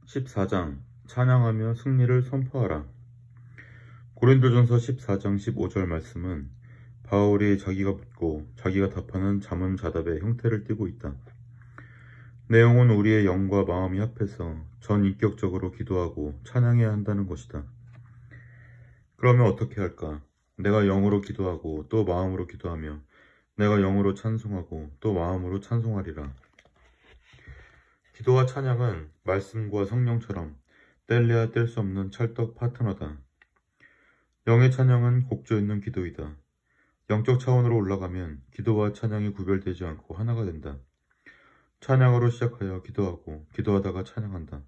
14장 찬양하며 승리를 선포하라. 고린도전서 14장 15절 말씀은 바울이 자기가 묻고 자기가 답하는 자문자답의 형태를 띠고 있다. 내용은 우리의 영과 마음이 합해서 전인격적으로 기도하고 찬양해야 한다는 것이다. 그러면 어떻게 할까? 내가 영으로 기도하고 또 마음으로 기도하며 내가 영으로 찬송하고 또 마음으로 찬송하리라. 기도와 찬양은 말씀과 성령처럼 뗄래야 뗄 수 없는 찰떡 파트너다. 영의 찬양은 곡조 있는 기도이다. 영적 차원으로 올라가면 기도와 찬양이 구별되지 않고 하나가 된다. 찬양으로 시작하여 기도하고 기도하다가 찬양한다.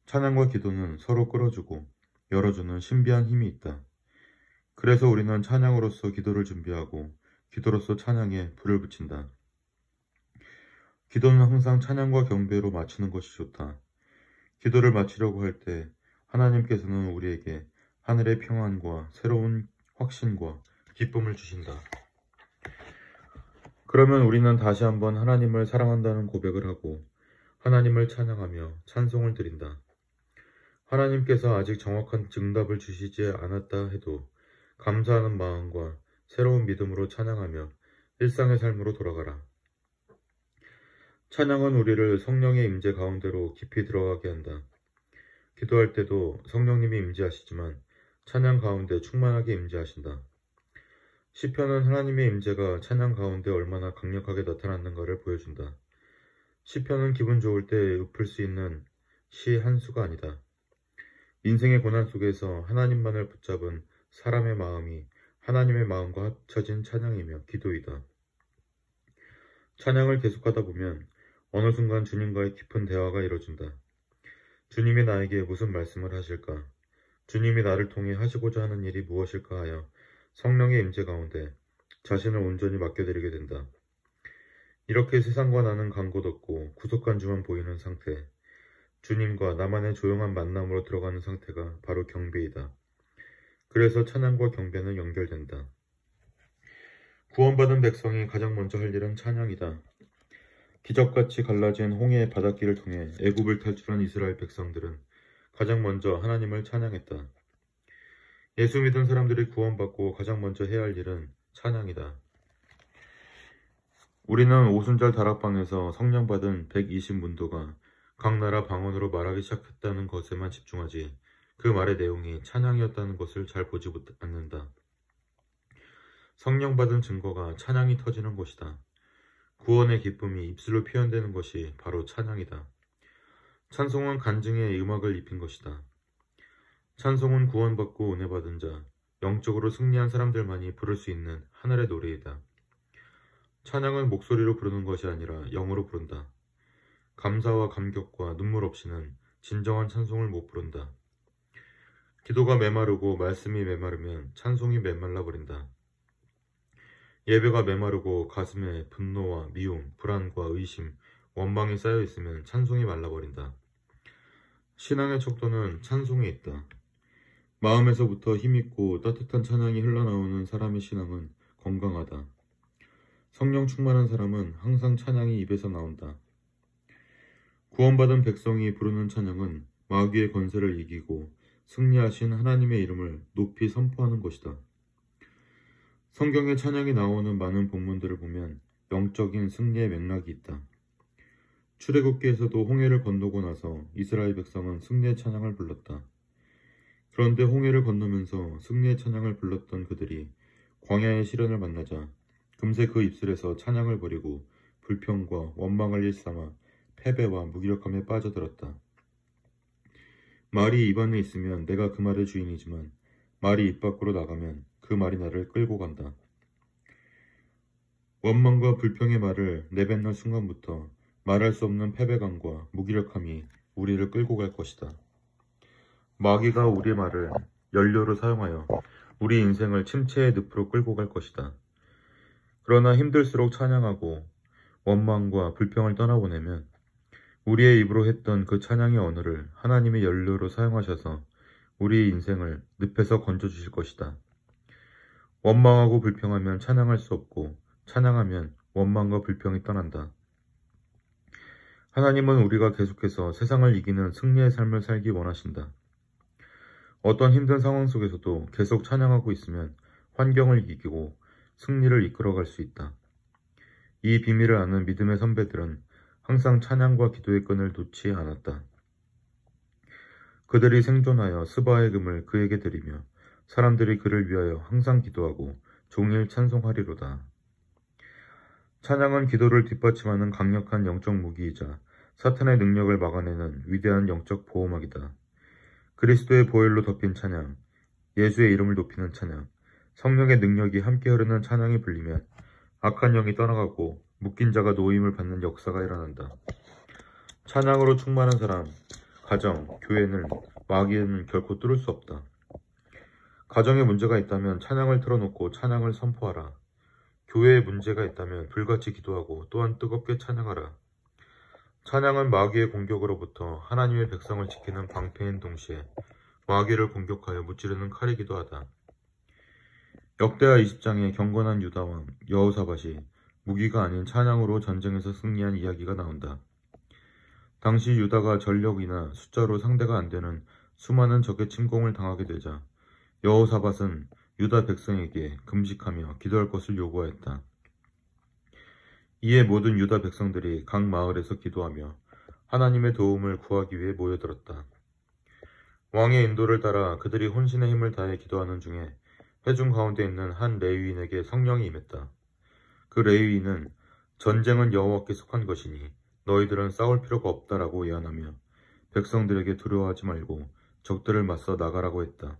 찬양과 기도는 서로 끌어주고 열어주는 신비한 힘이 있다. 그래서 우리는 찬양으로서 기도를 준비하고 기도로서 찬양에 불을 붙인다. 기도는 항상 찬양과 경배로 마치는 것이 좋다. 기도를 마치려고 할 때 하나님께서는 우리에게 하늘의 평안과 새로운 확신과 기쁨을 주신다. 그러면 우리는 다시 한번 하나님을 사랑한다는 고백을 하고 하나님을 찬양하며 찬송을 드린다. 하나님께서 아직 정확한 정답을 주시지 않았다 해도 감사하는 마음과 새로운 믿음으로 찬양하며 일상의 삶으로 돌아가라. 찬양은 우리를 성령의 임재 가운데로 깊이 들어가게 한다. 기도할 때도 성령님이 임재하시지만 찬양 가운데 충만하게 임재하신다. 시편은 하나님의 임재가 찬양 가운데 얼마나 강력하게 나타났는가를 보여준다. 시편은 기분 좋을 때 읊을 수 있는 시 한 수가 아니다. 인생의 고난 속에서 하나님만을 붙잡은 사람의 마음이 하나님의 마음과 합쳐진 찬양이며 기도이다. 찬양을 계속하다 보면 어느 순간 주님과의 깊은 대화가 이뤄진다. 주님이 나에게 무슨 말씀을 하실까? 주님이 나를 통해 하시고자 하는 일이 무엇일까 하여 성령의 임재 가운데 자신을 온전히 맡겨드리게 된다. 이렇게 세상과 나는 간 곳 없고 구속한 주만 보이는 상태, 주님과 나만의 조용한 만남으로 들어가는 상태가 바로 경배이다. 그래서 찬양과 경배는 연결된다. 구원받은 백성이 가장 먼저 할 일은 찬양이다. 기적같이 갈라진 홍해의 바닷길을 통해 애굽을 탈출한 이스라엘 백성들은 가장 먼저 하나님을 찬양했다. 예수 믿은 사람들이 구원받고 가장 먼저 해야 할 일은 찬양이다. 우리는 오순절 다락방에서 성령받은 120문도가 각 나라 방언으로 말하기 시작했다는 것에만 집중하지 그 말의 내용이 찬양이었다는 것을 잘 보지 않는다. 성령받은 증거가 찬양이 터지는 것이다. 구원의 기쁨이 입술로 표현되는 것이 바로 찬양이다. 찬송은 간증에 음악을 입힌 것이다. 찬송은 구원받고 은혜 받은 자, 영적으로 승리한 사람들만이 부를 수 있는 하늘의 노래이다. 찬양은 목소리로 부르는 것이 아니라 영으로 부른다. 감사와 감격과 눈물 없이는 진정한 찬송을 못 부른다. 기도가 메마르고 말씀이 메마르면 찬송이 메말라 버린다. 예배가 메마르고 가슴에 분노와 미움, 불안과 의심, 원망이 쌓여 있으면 찬송이 말라버린다. 신앙의 척도는 찬송에 있다. 마음에서부터 힘있고 따뜻한 찬양이 흘러나오는 사람의 신앙은 건강하다. 성령 충만한 사람은 항상 찬양이 입에서 나온다. 구원받은 백성이 부르는 찬양은 마귀의 권세를 이기고 승리하신 하나님의 이름을 높이 선포하는 것이다. 성경에 찬양이 나오는 많은 본문들을 보면 영적인 승리의 맥락이 있다. 출애굽기에서도 홍해를 건너고 나서 이스라엘 백성은 승리의 찬양을 불렀다. 그런데 홍해를 건너면서 승리의 찬양을 불렀던 그들이 광야의 시련을 만나자 금세 그 입술에서 찬양을 버리고 불평과 원망을 일삼아 패배와 무기력함에 빠져들었다. 말이 입안에 있으면 내가 그 말의 주인이지만 말이 입 밖으로 나가면 그 말이 나를 끌고 간다. 원망과 불평의 말을 내뱉는 순간부터 말할 수 없는 패배감과 무기력함이 우리를 끌고 갈 것이다. 마귀가 우리의 말을 연료로 사용하여 우리 인생을 침체의 늪으로 끌고 갈 것이다. 그러나 힘들수록 찬양하고 원망과 불평을 떠나보내면 우리의 입으로 했던 그 찬양의 언어를 하나님의 연료로 사용하셔서 우리의 인생을 늪에서 건져주실 것이다. 원망하고 불평하면 찬양할 수 없고 찬양하면 원망과 불평이 떠난다. 하나님은 우리가 계속해서 세상을 이기는 승리의 삶을 살기 원하신다. 어떤 힘든 상황 속에서도 계속 찬양하고 있으면 환경을 이기고 승리를 이끌어갈 수 있다. 이 비밀을 아는 믿음의 선배들은 항상 찬양과 기도의 끈을 놓지 않았다. 그들이 생존하여 스바의 금을 그에게 드리며 사람들이 그를 위하여 항상 기도하고 종일 찬송하리로다. 찬양은 기도를 뒷받침하는 강력한 영적 무기이자 사탄의 능력을 막아내는 위대한 영적 보호막이다. 그리스도의 보혈로 덮인 찬양, 예수의 이름을 높이는 찬양, 성령의 능력이 함께 흐르는 찬양이 불리면 악한 영이 떠나가고 묶인 자가 노임을 받는 역사가 일어난다. 찬양으로 충만한 사람, 가정, 교회는 마귀는 결코 뚫을 수 없다. 가정에 문제가 있다면 찬양을 틀어놓고 찬양을 선포하라. 교회에 문제가 있다면 불같이 기도하고 또한 뜨겁게 찬양하라. 찬양은 마귀의 공격으로부터 하나님의 백성을 지키는 방패인 동시에 마귀를 공격하여 무찌르는 칼이기도 하다. 역대하 20장의 경건한 유다왕 여호사밧이 무기가 아닌 찬양으로 전쟁에서 승리한 이야기가 나온다. 당시 유다가 전력이나 숫자로 상대가 안되는 수많은 적의 침공을 당하게 되자 여호사밧은 유다 백성에게 금식하며 기도할 것을 요구하였다. 이에 모든 유다 백성들이 각 마을에서 기도하며 하나님의 도움을 구하기 위해 모여들었다. 왕의 인도를 따라 그들이 혼신의 힘을 다해 기도하는 중에 회중 가운데 있는 한 레위인에게 성령이 임했다. 그 레위인은 전쟁은 여호와께 속한 것이니 너희들은 싸울 필요가 없다라고 예언하며 백성들에게 두려워하지 말고 적들을 맞서 나가라고 했다.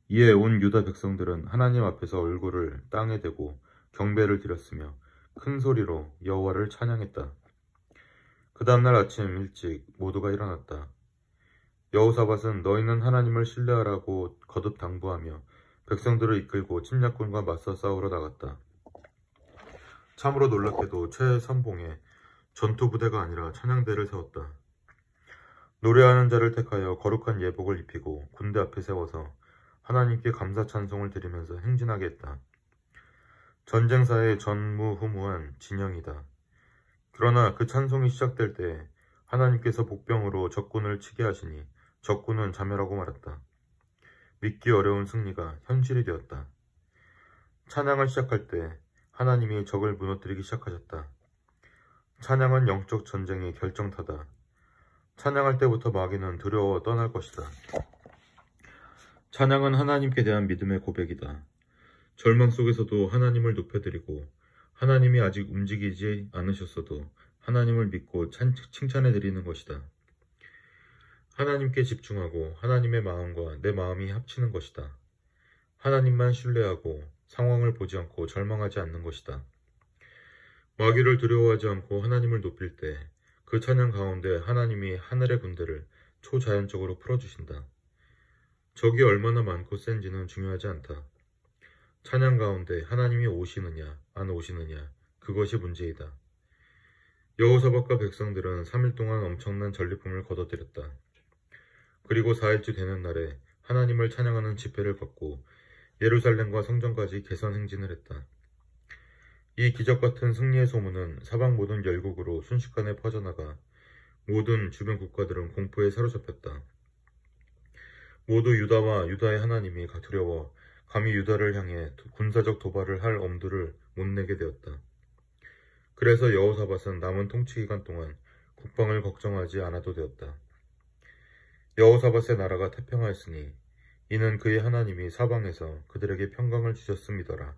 이에 온 유다 백성들은 하나님 앞에서 얼굴을 땅에 대고 경배를 드렸으며 큰 소리로 여호와를 찬양했다. 그 다음날 아침 일찍 모두가 일어났다. 여호사밧은 너희는 하나님을 신뢰하라고 거듭 당부하며 백성들을 이끌고 침략군과 맞서 싸우러 나갔다. 참으로 놀랍게도 최선봉에 전투부대가 아니라 찬양대를 세웠다. 노래하는 자를 택하여 거룩한 예복을 입히고 군대 앞에 세워서 하나님께 감사 찬송을 드리면서 행진하게 했다. 전쟁사의 전무후무한 진영이다. 그러나 그 찬송이 시작될 때 하나님께서 복병으로 적군을 치게 하시니 적군은 자멸하고 말았다. 믿기 어려운 승리가 현실이 되었다. 찬양을 시작할 때 하나님이 적을 무너뜨리기 시작하셨다. 찬양은 영적 전쟁의 결정타다. 찬양할 때부터 마귀는 두려워 떠날 것이다. 찬양은 하나님께 대한 믿음의 고백이다. 절망 속에서도 하나님을 높여드리고 하나님이 아직 움직이지 않으셨어도 하나님을 믿고 칭찬해드리는 것이다. 하나님께 집중하고 하나님의 마음과 내 마음이 합치는 것이다. 하나님만 신뢰하고 상황을 보지 않고 절망하지 않는 것이다. 마귀를 두려워하지 않고 하나님을 높일 때 그 찬양 가운데 하나님이 하늘의 군대를 초자연적으로 풀어주신다. 적이 얼마나 많고 센지는 중요하지 않다. 찬양 가운데 하나님이 오시느냐 안 오시느냐 그것이 문제이다. 여호사밧과 백성들은 3일 동안 엄청난 전리품을 거둬들였다. 그리고 4일째 되는 날에 하나님을 찬양하는 집회를 갖고 예루살렘과 성전까지 개선 행진을 했다. 이 기적같은 승리의 소문은 사방 모든 열국으로 순식간에 퍼져나가 모든 주변 국가들은 공포에 사로잡혔다. 모두 유다와 유다의 하나님이 두려워 감히 유다를 향해 군사적 도발을 할 엄두를 못 내게 되었다. 그래서 여호사밧은 남은 통치기간 동안 국방을 걱정하지 않아도 되었다. 여호사밧의 나라가 태평하였으니 이는 그의 하나님이 사방에서 그들에게 평강을 주셨음이더라.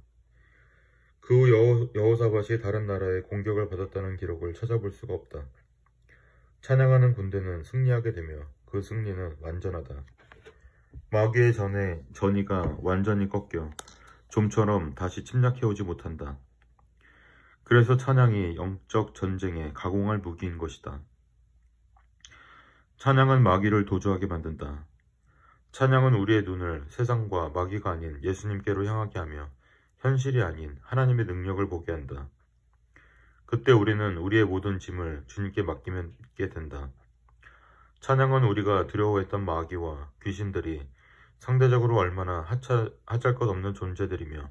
그 후 여호사밧이 다른 나라의 공격을 받았다는 기록을 찾아볼 수가 없다. 찬양하는 군대는 승리하게 되며 그 승리는 완전하다. 마귀의 전의가 완전히 꺾여 좀처럼 다시 침략해오지 못한다. 그래서 찬양이 영적 전쟁에 가공할 무기인 것이다. 찬양은 마귀를 도주하게 만든다. 찬양은 우리의 눈을 세상과 마귀가 아닌 예수님께로 향하게 하며 현실이 아닌 하나님의 능력을 보게 한다. 그때 우리는 우리의 모든 짐을 주님께 맡기게 된다. 찬양은 우리가 두려워했던 마귀와 귀신들이 상대적으로 얼마나 하잘것없는 존재들이며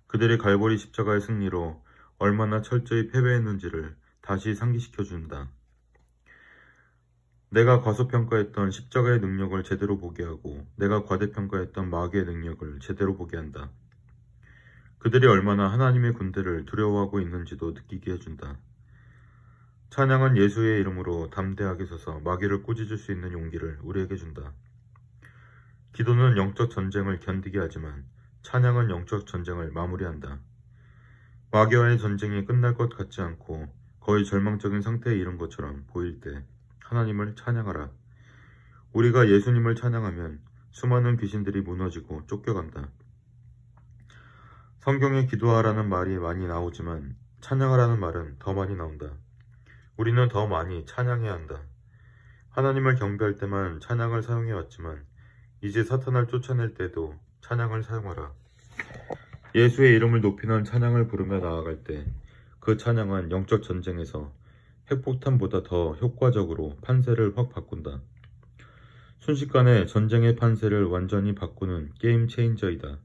그들이 갈보리 십자가의 승리로 얼마나 철저히 패배했는지를 다시 상기시켜준다. 내가 과소평가했던 십자가의 능력을 제대로 보게 하고 내가 과대평가했던 마귀의 능력을 제대로 보게 한다. 그들이 얼마나 하나님의 군대를 두려워하고 있는지도 느끼게 해준다. 찬양은 예수의 이름으로 담대하게 서서 마귀를 꾸짖을 수 있는 용기를 우리에게 준다. 기도는 영적 전쟁을 견디게 하지만 찬양은 영적 전쟁을 마무리한다. 마귀와의 전쟁이 끝날 것 같지 않고 거의 절망적인 상태에 이른 것처럼 보일 때 하나님을 찬양하라. 우리가 예수님을 찬양하면 수많은 귀신들이 무너지고 쫓겨간다. 성경에 기도하라는 말이 많이 나오지만 찬양하라는 말은 더 많이 나온다. 우리는 더 많이 찬양해야 한다. 하나님을 경배할 때만 찬양을 사용해왔지만 이제 사탄을 쫓아낼 때도 찬양을 사용하라. 예수의 이름을 높이는 찬양을 부르며 나아갈 때 그 찬양은 영적 전쟁에서 핵폭탄보다 더 효과적으로 판세를 확 바꾼다. 순식간에 전쟁의 판세를 완전히 바꾸는 게임 체인저이다.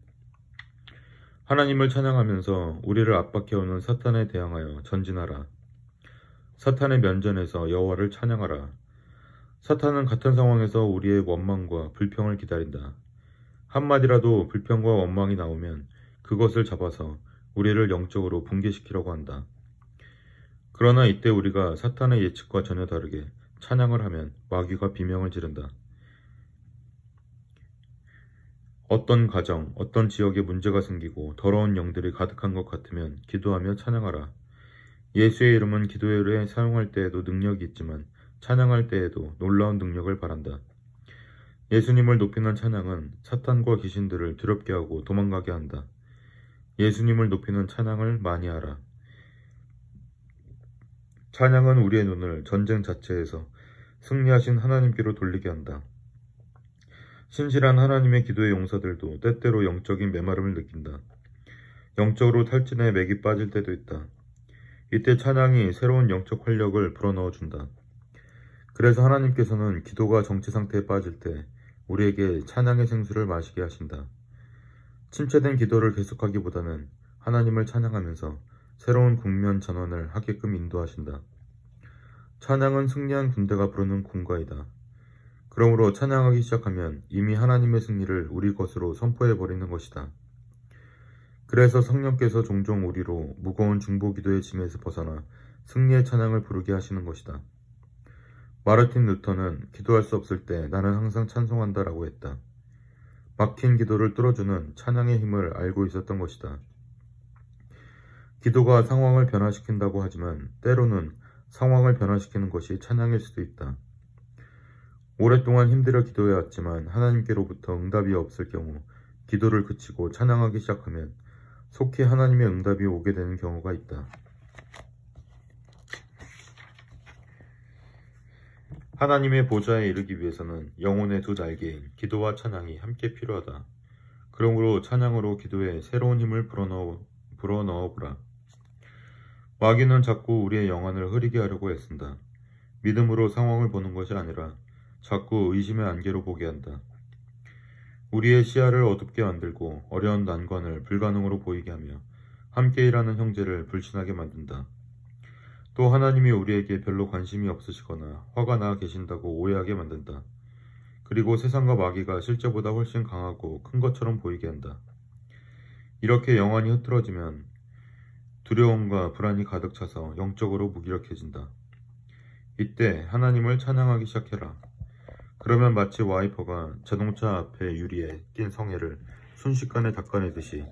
하나님을 찬양하면서 우리를 압박해오는 사탄에 대항하여 전진하라. 사탄의 면전에서 여호와를 찬양하라. 사탄은 같은 상황에서 우리의 원망과 불평을 기다린다. 한마디라도 불평과 원망이 나오면 그것을 잡아서 우리를 영적으로 붕괴시키려고 한다. 그러나 이때 우리가 사탄의 예측과 전혀 다르게 찬양을 하면 마귀가 비명을 지른다. 어떤 가정, 어떤 지역에 문제가 생기고 더러운 영들이 가득한 것 같으면 기도하며 찬양하라. 예수의 이름은 기도에 사용할 때에도 능력이 있지만 찬양할 때에도 놀라운 능력을 바란다. 예수님을 높이는 찬양은 사탄과 귀신들을 두렵게 하고 도망가게 한다. 예수님을 높이는 찬양을 많이 하라. 찬양은 우리의 눈을 전쟁 자체에서 승리하신 하나님께로 돌리게 한다. 신실한 하나님의 기도의 용사들도 때때로 영적인 메마름을 느낀다. 영적으로 탈진해 맥이 빠질 때도 있다. 이때 찬양이 새로운 영적 활력을 불어넣어준다. 그래서 하나님께서는 기도가 정체 상태에 빠질 때 우리에게 찬양의 생수를 마시게 하신다. 침체된 기도를 계속하기보다는 하나님을 찬양하면서 새로운 국면 전환을 하게끔 인도하신다. 찬양은 승리한 군대가 부르는 군가이다. 그러므로 찬양하기 시작하면 이미 하나님의 승리를 우리 것으로 선포해버리는 것이다. 그래서 성령께서 종종 우리로 무거운 중보기도의 짐에서 벗어나 승리의 찬양을 부르게 하시는 것이다. 마르틴 루터는 기도할 수 없을 때 나는 항상 찬송한다 라고 했다. 막힌 기도를 뚫어주는 찬양의 힘을 알고 있었던 것이다. 기도가 상황을 변화시킨다고 하지만 때로는 상황을 변화시키는 것이 찬양일 수도 있다. 오랫동안 힘들어 기도해왔지만 하나님께로부터 응답이 없을 경우 기도를 그치고 찬양하기 시작하면 속히 하나님의 응답이 오게 되는 경우가 있다. 하나님의 보좌에 이르기 위해서는 영혼의 두 날개인 기도와 찬양이 함께 필요하다. 그러므로 찬양으로 기도에 새로운 힘을 불어넣어보라. 마귀는 자꾸 우리의 영안을 흐리게 하려고 애쓴다. 믿음으로 상황을 보는 것이 아니라 자꾸 의심의 안개로 보게 한다. 우리의 시야를 어둡게 만들고 어려운 난관을 불가능으로 보이게 하며 함께 일하는 형제를 불신하게 만든다. 또 하나님이 우리에게 별로 관심이 없으시거나 화가 나 계신다고 오해하게 만든다. 그리고 세상과 마귀가 실제보다 훨씬 강하고 큰 것처럼 보이게 한다. 이렇게 영안이 흐트러지면 두려움과 불안이 가득 차서 영적으로 무기력해진다. 이때 하나님을 찬양하기 시작해라. 그러면 마치 와이퍼가 자동차 앞에 유리에 낀 성에를 순식간에 닦아내듯이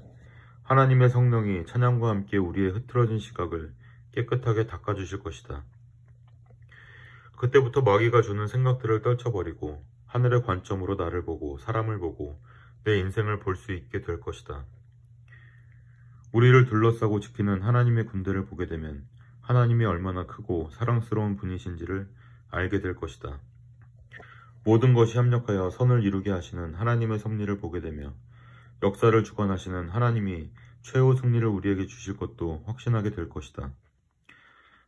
하나님의 성령이 찬양과 함께 우리의 흐트러진 시각을 깨끗하게 닦아주실 것이다. 그때부터 마귀가 주는 생각들을 떨쳐버리고 하늘의 관점으로 나를 보고 사람을 보고 내 인생을 볼 수 있게 될 것이다. 우리를 둘러싸고 지키는 하나님의 군대를 보게 되면 하나님이 얼마나 크고 사랑스러운 분이신지를 알게 될 것이다. 모든 것이 협력하여 선을 이루게 하시는 하나님의 섭리를 보게 되며 역사를 주관하시는 하나님이 최후 승리를 우리에게 주실 것도 확신하게 될 것이다.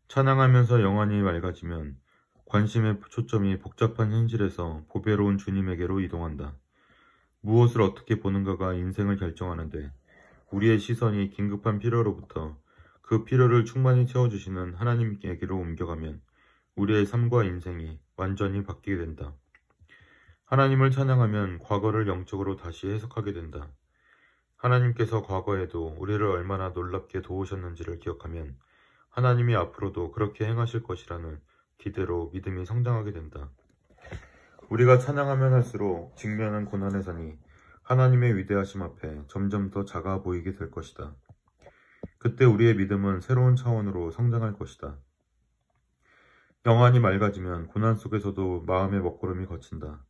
찬양하면서 영안이 맑아지면 관심의 초점이 복잡한 현실에서 보배로운 주님에게로 이동한다. 무엇을 어떻게 보는가가 인생을 결정하는데 우리의 시선이 긴급한 필요로부터 그 필요를 충만히 채워주시는 하나님께로 옮겨가면 우리의 삶과 인생이 완전히 바뀌게 된다. 하나님을 찬양하면 과거를 영적으로 다시 해석하게 된다. 하나님께서 과거에도 우리를 얼마나 놀랍게 도우셨는지를 기억하면 하나님이 앞으로도 그렇게 행하실 것이라는 기대로 믿음이 성장하게 된다. 우리가 찬양하면 할수록 직면한 고난의 산이 하나님의 위대하심 앞에 점점 더 작아 보이게 될 것이다. 그때 우리의 믿음은 새로운 차원으로 성장할 것이다. 영안이 맑아지면 고난 속에서도 마음의 먹구름이 거친다.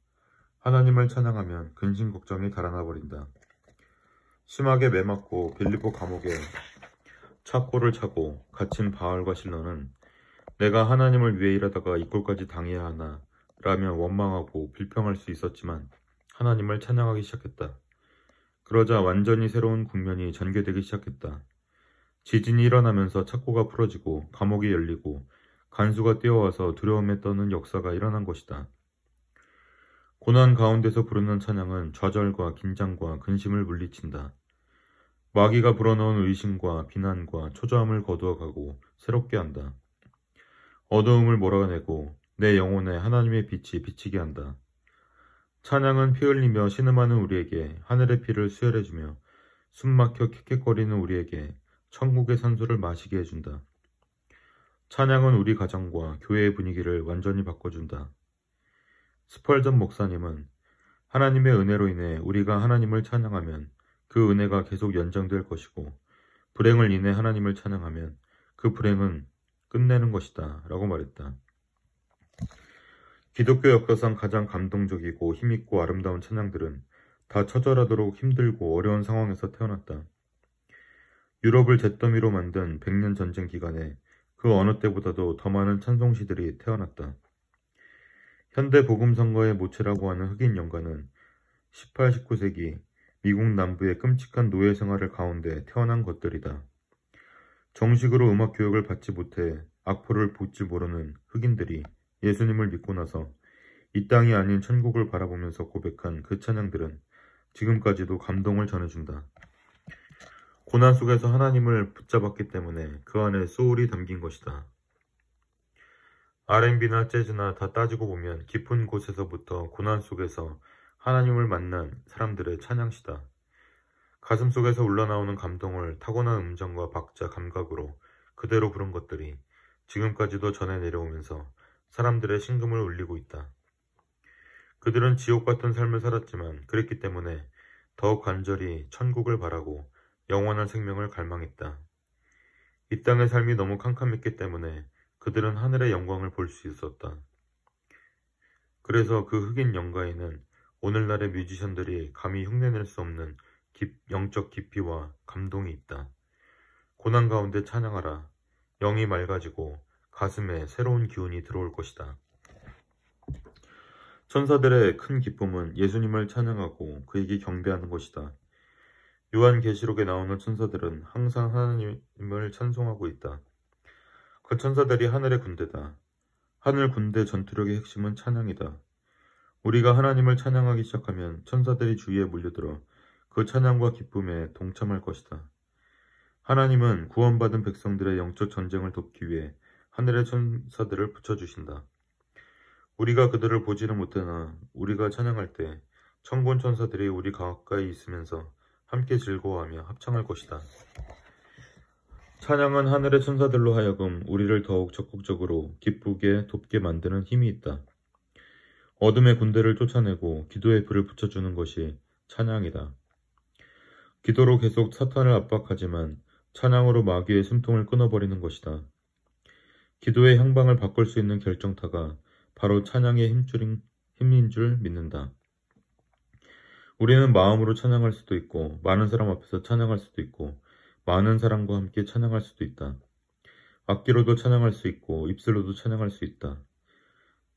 하나님을 찬양하면 근심 걱정이 달아나 버린다. 심하게 매맞고 빌립보 감옥에 착고를 차고 갇힌 바알과 실로는 내가 하나님을 위해 일하다가 이 꼴까지 당해야 하나 라며 원망하고 불평할 수 있었지만 하나님을 찬양하기 시작했다. 그러자 완전히 새로운 국면이 전개되기 시작했다. 지진이 일어나면서 착고가 풀어지고 감옥이 열리고 간수가 뛰어와서 두려움에 떠는 역사가 일어난 것이다. 고난 가운데서 부르는 찬양은 좌절과 긴장과 근심을 물리친다. 마귀가 불어넣은 의심과 비난과 초조함을 거두어가고 새롭게 한다. 어두움을 몰아내고 내 영혼에 하나님의 빛이 비치게 한다. 찬양은 피 흘리며 신음하는 우리에게 하늘의 피를 수혈해주며 숨막혀 킥킥거리는 우리에게 천국의 산소를 마시게 해준다. 찬양은 우리 가정과 교회의 분위기를 완전히 바꿔준다. 스펄전 목사님은 하나님의 은혜로 인해 우리가 하나님을 찬양하면 그 은혜가 계속 연장될 것이고 불행을 인해 하나님을 찬양하면 그 불행은 끝내는 것이다 라고 말했다. 기독교 역사상 가장 감동적이고 힘있고 아름다운 찬양들은 다 처절하도록 힘들고 어려운 상황에서 태어났다. 유럽을 잿더미로 만든 100년 전쟁 기간에 그 어느 때보다도 더 많은 찬송시들이 태어났다. 현대 복음선거의 모체라고 하는 흑인 연가는 18, 19세기 미국 남부의 끔찍한 노예 생활을 가운데 태어난 것들이다. 정식으로 음악 교육을 받지 못해 악포를 볼지 모르는 흑인들이 예수님을 믿고 나서 이 땅이 아닌 천국을 바라보면서 고백한 그 찬양들은 지금까지도 감동을 전해준다. 고난 속에서 하나님을 붙잡았기 때문에 그 안에 소울이 담긴 것이다. R&B나 재즈나 다 따지고 보면 깊은 곳에서부터 고난 속에서 하나님을 만난 사람들의 찬양시다. 가슴 속에서 흘러나오는 감동을 타고난 음정과 박자, 감각으로 그대로 부른 것들이 지금까지도 전해 내려오면서 사람들의 심금을 울리고 있다. 그들은 지옥 같은 삶을 살았지만 그랬기 때문에 더욱 간절히 천국을 바라고 영원한 생명을 갈망했다. 이 땅의 삶이 너무 캄캄했기 때문에 그들은 하늘의 영광을 볼 수 있었다. 그래서 그 흑인 영가에는 오늘날의 뮤지션들이 감히 흉내낼 수 없는 영적 깊이와 감동이 있다. 고난 가운데 찬양하라. 영이 맑아지고 가슴에 새로운 기운이 들어올 것이다. 천사들의 큰 기쁨은 예수님을 찬양하고 그에게 경배하는 것이다. 요한계시록에 나오는 천사들은 항상 하나님을 찬송하고 있다. 그 천사들이 하늘의 군대다. 하늘 군대 전투력의 핵심은 찬양이다. 우리가 하나님을 찬양하기 시작하면 천사들이 주위에 몰려들어 그 찬양과 기쁨에 동참할 것이다. 하나님은 구원받은 백성들의 영적 전쟁을 돕기 위해 하늘의 천사들을 붙여주신다. 우리가 그들을 보지는 못하나 우리가 찬양할 때 천군 천사들이 우리 가까이 있으면서 함께 즐거워하며 합창할 것이다. 찬양은 하늘의 천사들로 하여금 우리를 더욱 적극적으로 기쁘게 돕게 만드는 힘이 있다. 어둠의 군대를 쫓아내고 기도의 불을 붙여주는 것이 찬양이다. 기도로 계속 사탄을 압박하지만 찬양으로 마귀의 숨통을 끊어버리는 것이다. 기도의 향방을 바꿀 수 있는 결정타가 바로 찬양의 힘인 줄 믿는다. 우리는 마음으로 찬양할 수도 있고 많은 사람 앞에서 찬양할 수도 있고 많은 사람과 함께 찬양할 수도 있다. 악기로도 찬양할 수 있고 입술로도 찬양할 수 있다.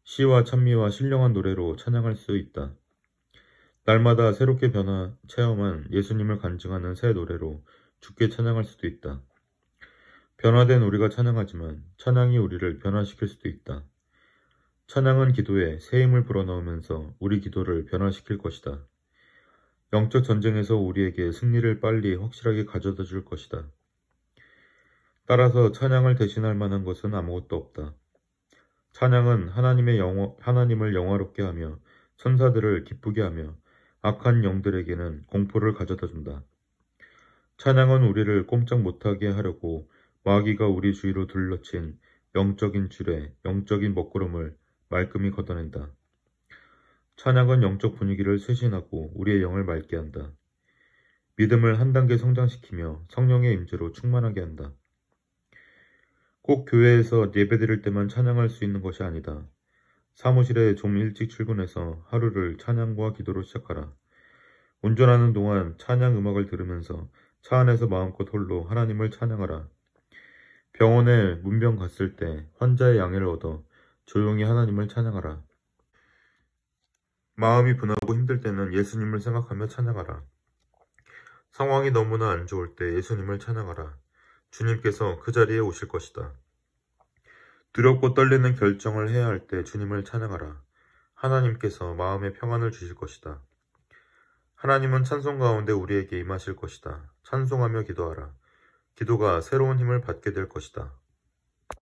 시와 찬미와 신령한 노래로 찬양할 수 있다. 날마다 새롭게 체험한 예수님을 간증하는 새 노래로 주께 찬양할 수도 있다. 변화된 우리가 찬양하지만 찬양이 우리를 변화시킬 수도 있다. 찬양은 기도에 새 힘을 불어넣으면서 우리 기도를 변화시킬 것이다. 영적 전쟁에서 우리에게 승리를 빨리 확실하게 가져다 줄 것이다. 따라서 찬양을 대신할 만한 것은 아무것도 없다. 찬양은 하나님을 영화롭게 하며 천사들을 기쁘게 하며 악한 영들에게는 공포를 가져다 준다. 찬양은 우리를 꼼짝 못하게 하려고 마귀가 우리 주위로 둘러친 영적인 지뢰, 영적인 먹구름을 말끔히 걷어낸다. 찬양은 영적 분위기를 쇄신하고 우리의 영을 맑게 한다. 믿음을 한 단계 성장시키며 성령의 임재로 충만하게 한다. 꼭 교회에서 예배드릴 때만 찬양할 수 있는 것이 아니다. 사무실에 좀 일찍 출근해서 하루를 찬양과 기도로 시작하라. 운전하는 동안 찬양 음악을 들으면서 차 안에서 마음껏 홀로 하나님을 찬양하라. 병원에 문병 갔을 때 환자의 양해를 얻어 조용히 하나님을 찬양하라. 마음이 분하고 힘들 때는 예수님을 생각하며 찬양하라. 상황이 너무나 안 좋을 때 예수님을 찬양하라. 주님께서 그 자리에 오실 것이다. 두렵고 떨리는 결정을 해야 할 때 주님을 찬양하라. 하나님께서 마음의 평안을 주실 것이다. 하나님은 찬송 가운데 우리에게 임하실 것이다. 찬송하며 기도하라. 기도가 새로운 힘을 받게 될 것이다.